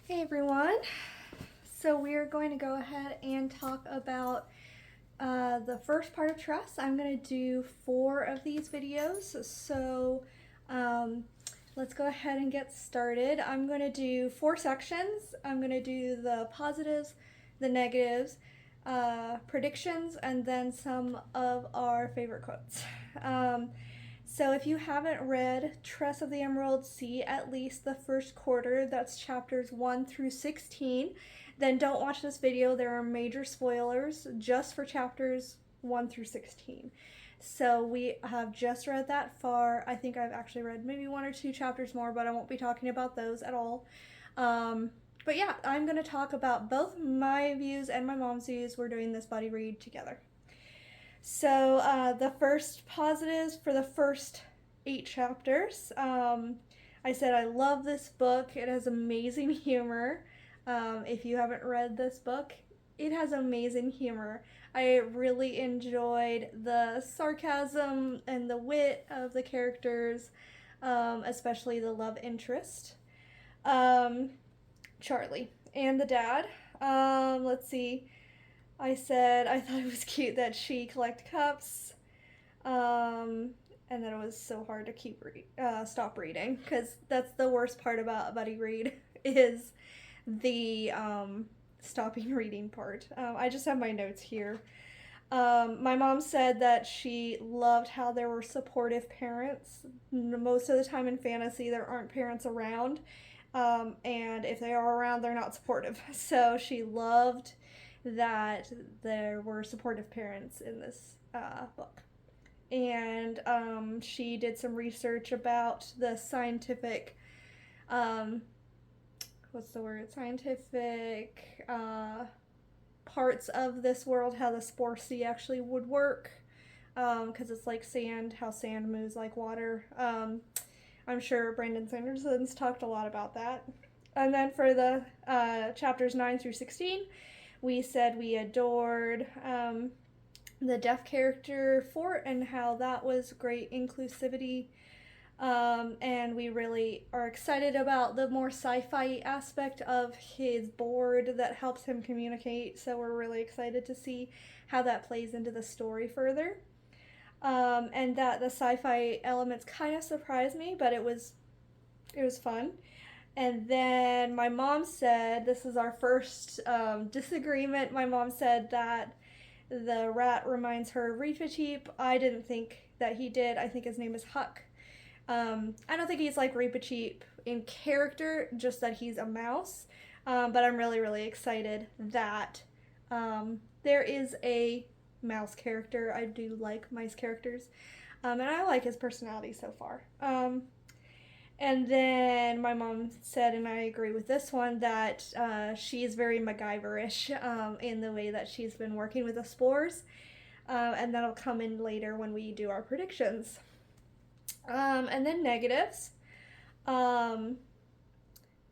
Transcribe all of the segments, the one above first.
Hey everyone. So we are going to go ahead and talk about the first part of Tress. I'm going to do 4 of these videos. So um, let's go ahead and get started. I'm going to do 4 sections. I'm going to do the positives, the negatives, predictions, and then some of our favorite quotes. So if you haven't read Tress of the Emerald, see at least the first quarter, that's chapters 1 through 16, then don't watch this video. There are major spoilers just for chapters 1 through 16. So we have just read that far. I think I've actually read maybe 1 or 2 chapters more, but I won't be talking about those at all. But yeah, I'm going to talk about both my views and my mom's views. We're doing this buddy read together. So the first positives for the first 8 chapters. I said I love this book. It has amazing humor. If you haven't read this book, it has amazing humor. I really enjoyed the sarcasm and the wit of the characters, especially the love interest, Charlie, and the dad. Let's see. I said I thought it was cute that she collected cups, and that it was so hard to stop reading, because that's the worst part about a buddy read is the stopping reading part. I just have my notes here. My mom said that she loved how there were supportive parents. Most of the time in fantasy, there aren't parents around, and if they are around, they're not supportive. So she loved that there were supportive parents in this book. And she did some research about the scientific, what's the word? Scientific parts of this world, how the spore sea actually would work. Because it's like sand, how sand moves like water. I'm sure Brandon Sanderson's talked a lot about that. And then for the chapters 9 through 16, we said we adored the deaf character Fort and how that was great inclusivity. And we really are excited about the more sci-fi aspect of his board that helps him communicate. So we're really excited to see how that plays into the story further. And that the sci-fi elements kind of surprised me, but it was fun. And then my mom said, this is our first disagreement. My mom said that the rat reminds her of Reepicheep. I didn't think that he did. I think his name is Huck. I don't think he's like Reepicheep in character, just that he's a mouse. But I'm really, really excited that there is a mouse character. I do like mice characters. And I like his personality so far. And then my mom said, and I agree with this one, that she is very MacGyver-ish in the way that she's been working with the spores. And that'll come in later when we do our predictions. And then negatives.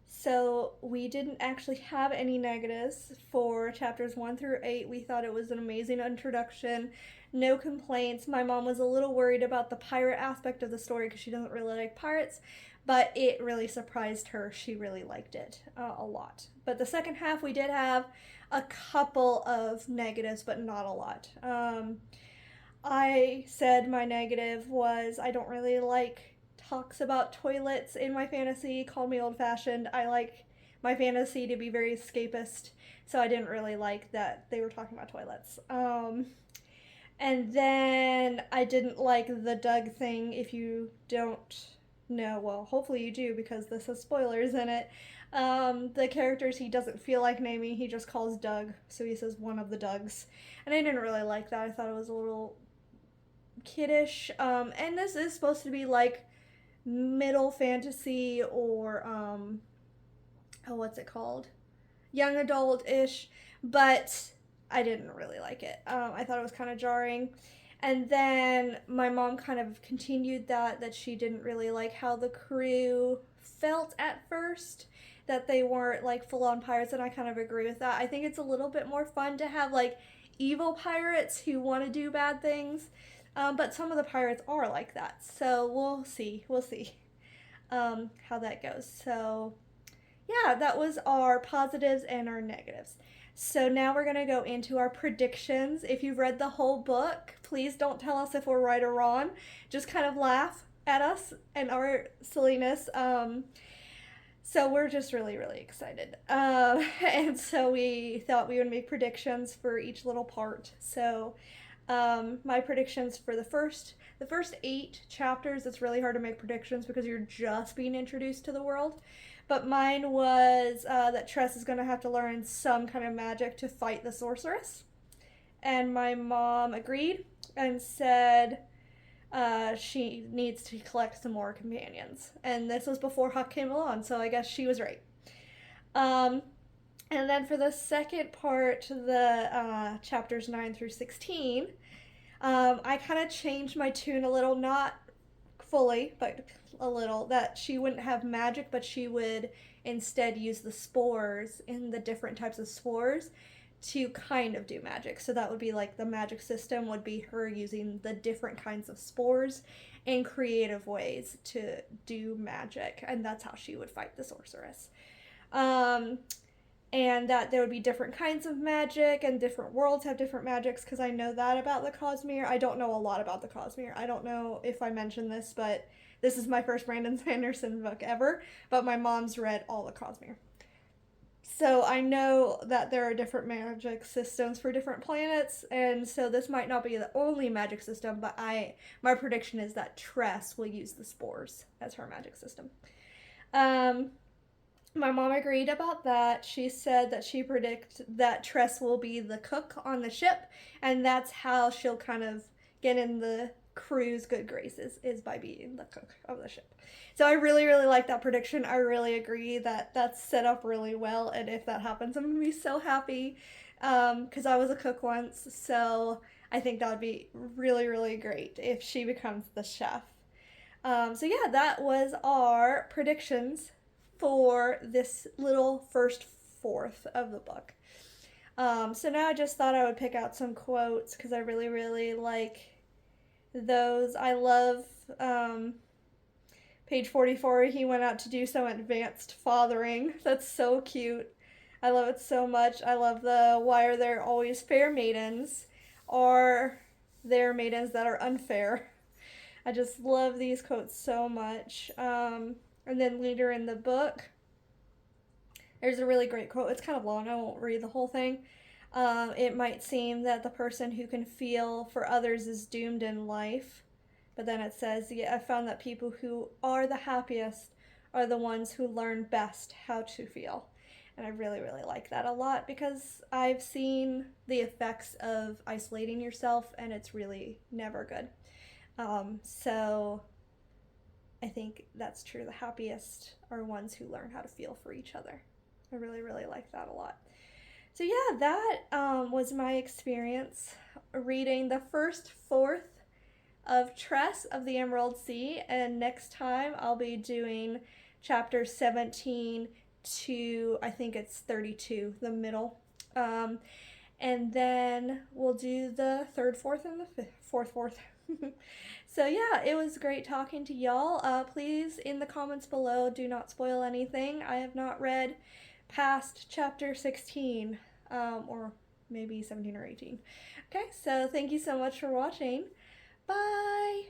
So we didn't actually have any negatives for chapters 1 through 8. We thought it was an amazing introduction. No complaints. My mom was a little worried about the pirate aspect of the story because she doesn't really like pirates, but it really surprised her. She really liked it a lot. But the second half, we did have a couple of negatives, but not a lot. I said my negative was I don't really like talks about toilets in my fantasy. Call me old-fashioned. I like my fantasy to be very escapist, so I didn't really like that they were talking about toilets. And then I didn't like the Doug thing. If you don't know, well, hopefully you do because this has spoilers in it. The characters he doesn't feel like naming, he just calls Doug, so he says one of the Dougs. And I didn't really like that. I thought it was a little kiddish. And this is supposed to be like middle fantasy or what's it called, young adult-ish, but I didn't really like it. I thought it was kind of jarring. And then my mom kind of continued that she didn't really like how the crew felt at first, that they weren't like full-on pirates, and I kind of agree with that. I think it's a little bit more fun to have like evil pirates who want to do bad things. But some of the pirates are like that. So we'll see how that goes. So yeah, that was our positives and our negatives. So now we're going to go into our predictions. If you've read the whole book, please don't tell us if we're right or wrong. Just kind of laugh at us and our silliness. So we're just really, really excited. And so we thought we would make predictions for each little part. So my predictions for the first 8 chapters, it's really hard to make predictions because you're just being introduced to the world. But mine was that Tress is going to have to learn some kind of magic to fight the sorceress. And my mom agreed and said she needs to collect some more companions. And this was before Huck came along, so I guess she was right. Um, and then for the second part, the chapters 9 through 16, I kind of changed my tune a little, not fully, but a little, that she wouldn't have magic, but she would instead use the spores in the different types of spores to kind of do magic. So that would be like the magic system would be her using the different kinds of spores in creative ways to do magic, and that's how she would fight the sorceress. Um, and that there would be different kinds of magic and different worlds have different magics because I know that about the Cosmere. I don't know a lot about the Cosmere. I don't know if I mentioned this, but this is my first Brandon Sanderson book ever, but my mom's read all the Cosmere. So I know that there are different magic systems for different planets, and so this might not be the only magic system, but my prediction is that Tress will use the spores as her magic system. Um, my mom agreed about that. She said that she predicts that Tress will be the cook on the ship, and that's how she'll kind of get in the crew's good graces, is by being the cook of the ship. So I really, really like that prediction. I really agree that that's set up really well, and if that happens, I'm gonna be so happy because I was a cook once, so I think that would be really, really great if she becomes the chef. So yeah, that was our predictions for this little first fourth of the book. So now I just thought I would pick out some quotes because I really, really like those. I love page 44. He went out to do some advanced fathering. That's so cute. I love it so much. I love the why are there always fair maidens, or there maidens that are unfair. I just love these quotes so much. And then later in the book, there's a really great quote. It's kind of long. I won't read the whole thing. It might seem that the person who can feel for others is doomed in life. But then it says, yeah, I found that people who are the happiest are the ones who learn best how to feel. And I really, really like that a lot because I've seen the effects of isolating yourself and it's really never good. So I think that's true. The happiest are ones who learn how to feel for each other. I really, really like that a lot. So yeah, that was my experience reading the first fourth of Tress of the Emerald Sea, and next time I'll be doing chapter 17 to I think it's 32, the middle. And then we'll do the third, fourth, and the fifth, fourth. So yeah, it was great talking to y'all. Please, in the comments below, do not spoil anything. I have not read past chapter 16, or maybe 17 or 18. Okay, so thank you so much for watching. Bye!